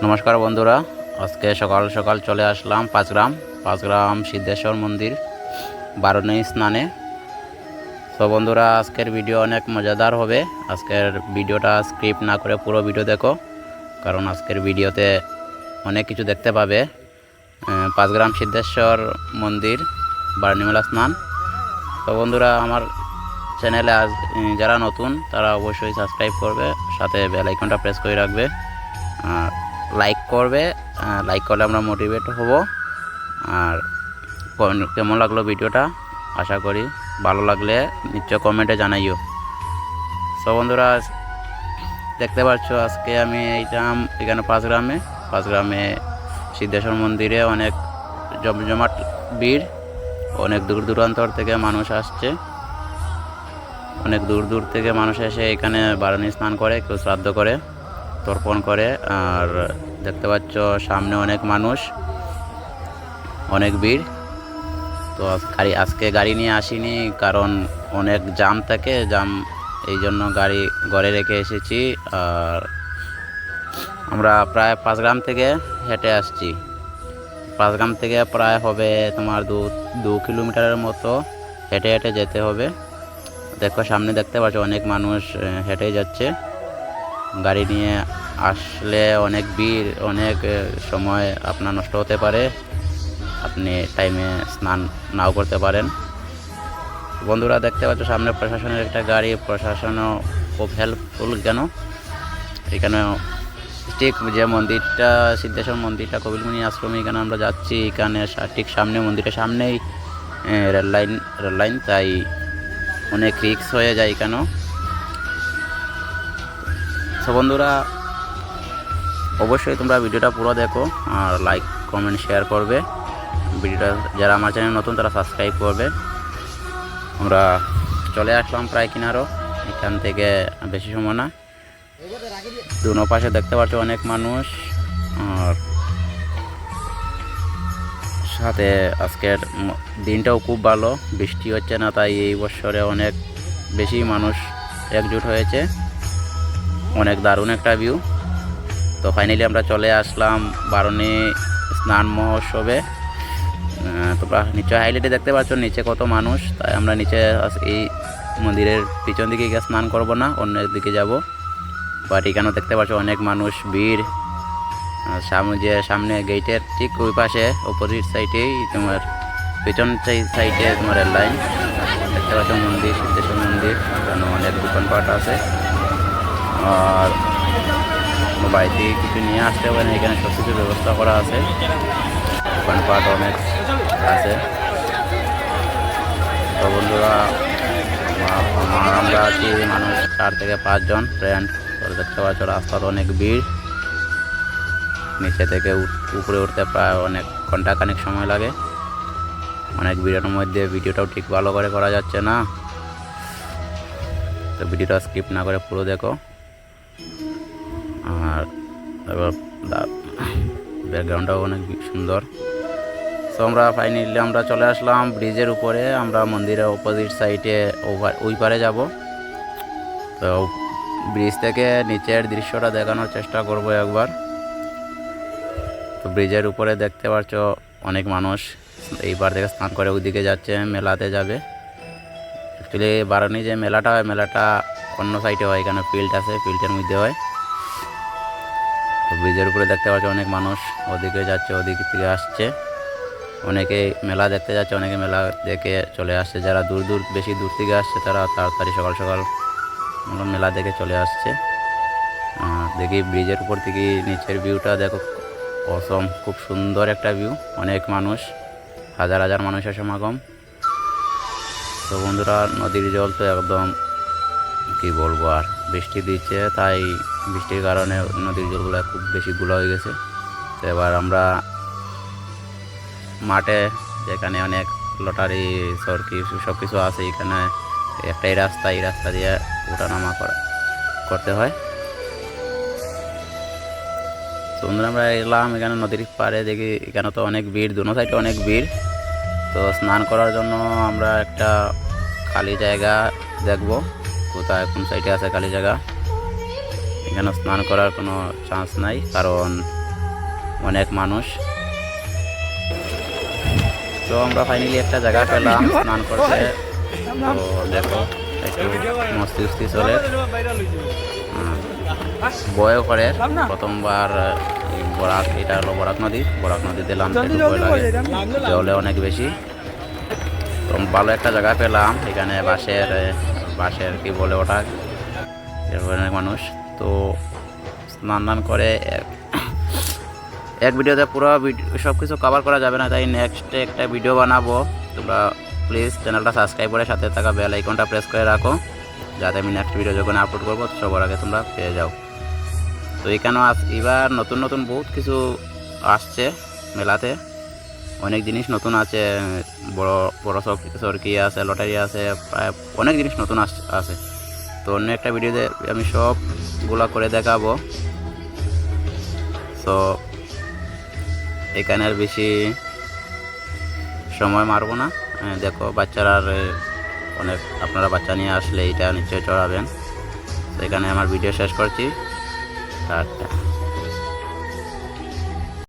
নমস্কার বন্ধুরা, আজকে সকাল সকাল চলে আসলাম পাঁচগ্রাম সিদ্ধেশ্বর মন্দির বারণী স্নানে। তো বন্ধুরা, আজকের ভিডিও অনেক মজাদার হবে। আজকের ভিডিওটা স্ক্রিপ্ট না করে পুরো ভিডিও দেখো, কারণ আজকের ভিডিওতে অনেক কিছু দেখতে পাবে। পাঁচগ্রাম সিদ্ধেশ্বর মন্দির বারণী মেলা স্নান। তো বন্ধুরা, আমার চ্যানেলে যারা নতুন তারা অবশ্যই সাবস্ক্রাইব করবে, সাথে বেল আইকনটা প্রেস করে রাখবে, লাইক করবে। লাইক করলে আমরা মোটিভেট হব। আর কেমন লাগলো ভিডিওটা, আশা করি ভালো লাগলে নিশ্চয় কমেন্টে জানাইও। সো বন্ধুরা, দেখতে পাচ্ছ আজকে আমি এইলাম এখানে পাঁচগ্রামে সিদ্ধেশ্বর মন্দিরে অনেক জমজমাট ভিড়। অনেক দূর দূরান্তর থেকে মানুষ আসছে, অনেক দূর দূর থেকে মানুষ এসে এখানে বারণী স্নান করে, কেউ শ্রাদ্ধ করে, তর্পণ করে। আর দেখতে পাচ্ছ সামনে অনেক মানুষ, অনেক ভিড়। তো আজকে গাড়ি নিয়ে আসিনি, কারণ অনেক জাম থাকে, এই জন্য গাড়ি ঘরে রেখে এসেছি। আর আমরা প্রায় পাঁচগ্রাম থেকে হেঁটে আসছি। পাঁচগ্রাম থেকে প্রায় হবে তোমার 2 কিলোমিটারের মতো হেঁটে হেঁটে যেতে হবে। দেখো সামনে দেখতে পাচ্ছ অনেক মানুষ হেঁটে যাচ্ছে। গাড়ি নিয়ে আসলে অনেক ভিড়, অনেক সময় আপনার নষ্ট হতে পারে, আপনি টাইমে স্নান নাও করতে পারেন। বন্ধুরা, দেখতে পাচ্ছ সামনে প্রশাসনের একটা গাড়ি। প্রশাসনও খুব হেল্পফুল। কেন এখানে ঠিক যে মন্দিরটা, সিদ্ধেশ্বর মন্দিরটা, কপিলমুনি আশ্রমে, এখানে আমরা যাচ্ছি। এখানে ঠিক সামনে, মন্দিরের সামনেই রেললাইন, তাই অনেক রিস্ক হয়ে যায় এখানেও। তো বন্ধুরা, অবশ্যই তোমরা ভিডিওটা পুরো দেখো আর লাইক কমেন্ট শেয়ার করবে। ভিডিওটা যারা আমার চ্যানেল নতুন তারা সাবস্ক্রাইব করবে। আমরা চলে আসলাম প্রায় কিনারো, এখান থেকে বেশি সময় না। দুনো পাশে দেখতে পাচ্ছ অনেক মানুষ। আর সাথে আজকের দিনটাও খুব ভালো, বৃষ্টি হচ্ছে না, তাই এই বছরে অনেক বেশি মানুষ একজুট হয়েছে। অনেক দারুণ একটা ভিউ। তো ফাইনালি আমরা চলে আসলাম বারণী স্নান মহোৎসবে। তোমরা নিচে হাইলাইটে দেখতে পাচ্ছ নিচে কত মানুষ, তাই আমরা নিচে এই মন্দিরের পিছন দিকে গিয়ে স্নান করব না, অন্য দিকে যাব। বাট এখানেও দেখতে পাচ্ছ অনেক মানুষ, ভিড়। সামনে গেটের ঠিক ওই পাশে অপোজিট সাইডেই তোমার পিছন সাইডে তোমার রেল লাইন দেখতে পাচ্ছ। মন্দির, সিদ্ধেশ্বর মন্দির, এখানে অনেক দোকানপাট আছে। আর বাড়িতে কিছু নিয়ে আসতে হবে না, এখানে সব কিছু ব্যবস্থা করা আছে, দোকানপাট অনেক আছে। তো বন্ধুরা, আমরা আছি মানুষ 4 থেকে 5 জন ফ্রেন্ড। দেখতে পাচ্ছ রাস্তাতে অনেক ভিড়। নিচে থেকে উপরে উঠতে প্রায় অনেক ঘন্টাখানেক সময় লাগে। অনেক ভিড়ের মধ্যে ভিডিওটাও ঠিক ভালো করে করা যাচ্ছে না, তো ভিডিওটা স্কিপ না করে পুরো দেখো। আর ব্যাকগ্রাউন্ডটাও অনেক সুন্দর। তো আমরা ফাইনালি আমরা চলে আসলাম ব্রিজের উপরে। আমরা মন্দিরের অপোজিট সাইডে ওই পারে যাব। তো ব্রিজ থেকে নিচের দৃশ্যটা দেখানোর চেষ্টা করব একবার। তো ব্রিজের উপরে দেখতে পাচ্ছ অনেক মানুষ এই পার থেকে স্নান করে ওইদিকে যাচ্ছে, মেলাতে যাবে। অ্যাকচুয়ালি বারণী যে মেলাটা হয়, মেলাটা অন্য সাইডে হয়, এখানে ফিল্ড আছে, ফিল্ডের মধ্যে হয়। তো ব্রিজের উপরে দেখতে পাচ্ছ অনেক মানুষ ওদিকে যাচ্ছে, ওদিক থেকে আসছে। অনেকে মেলা দেখতে যাচ্ছে, অনেকে মেলা দেখে চলে আসছে। যারা বেশি দূর থেকে আসছে তারা তাড়াতাড়ি সকাল সকাল মেলা দেখে চলে আসছে। দেখি ব্রিজের উপর থেকে নিচের ভিউটা দেখো, অসম, খুব সুন্দর একটা ভিউ। অনেক মানুষ, হাজার হাজার মানুষের সমাগম। তো বন্ধুরা, নদীর জল তো একদম কি বলবো, আর বৃষ্টি দিচ্ছে, তাই বৃষ্টির কারণে নদীর জলগুলো খুব বেশি গুলো হয়ে গেছে। তো এবার আমরা মাঠে, যেখানে অনেক লটারি সরকি সব কিছু আছে, এখানে একটা এই রাস্তা দিয়ে ওঠানামা করতে হয়। সুন্দর আমরা এলাম এখানে নদীর পাড়ে, দেখি এখানে তো অনেক ভিড়, দুনো সাইডে অনেক ভিড়। তো স্নান করার জন্য আমরা একটা খালি জায়গা দেখব, কোথায় কোন সাইডে আছে খালি জায়গা। এখানে স্নান করার কোনো চান্স নাই, কারণ অনেক মানুষ। তো আমরা ফাইনালি একটা জায়গা পেলাম স্নান করতে। তো দেখো একটু মস্তি চলে, বয়ও করে। প্রথমবার বরাক, এটা হলো বরাক নদীতে নামতে একটু ভয় লাগে, জলে অনেক বেশি। তো ভালো একটা জায়গা পেলাম এখানে, বাঁশের কি বলে ওটা, অনেক মানুষ। তো স্নান করে এক ভিডিওতে পুরো সব কিছু কভার করা যাবে না, তাই নেক্সটে একটা ভিডিও বানাবো। তোমরা প্লিজ চ্যানেলটা সাবস্ক্রাইব করে সাথে থাকা বেল আইকনটা প্রেস করে রাখো, যাতে আমি নেক্সট ভিডিও যখন আপলোড করবো সবার আগে তোমরা পেয়ে যাও। তো এখানেও এবার নতুন বহুত কিছু আসছে মেলাতে, অনেক জিনিস নতুন আছে, বড় সরকি আছে, লটারি আছে, প্রায় অনেক জিনিস নতুন আছে। তো অন্য একটা ভিডিওতে আমি সবগুলা করে দেখাবো। তো এখানে আর বেশি সময় মারবো না। দেখো বাচ্চারা অনেক, আপনারা বাচ্চা নিয়ে আসলে এটা নিশ্চয়ই চড়াবেন। তো এখানে আমার ভিডিও শেষ করছি। টাটা।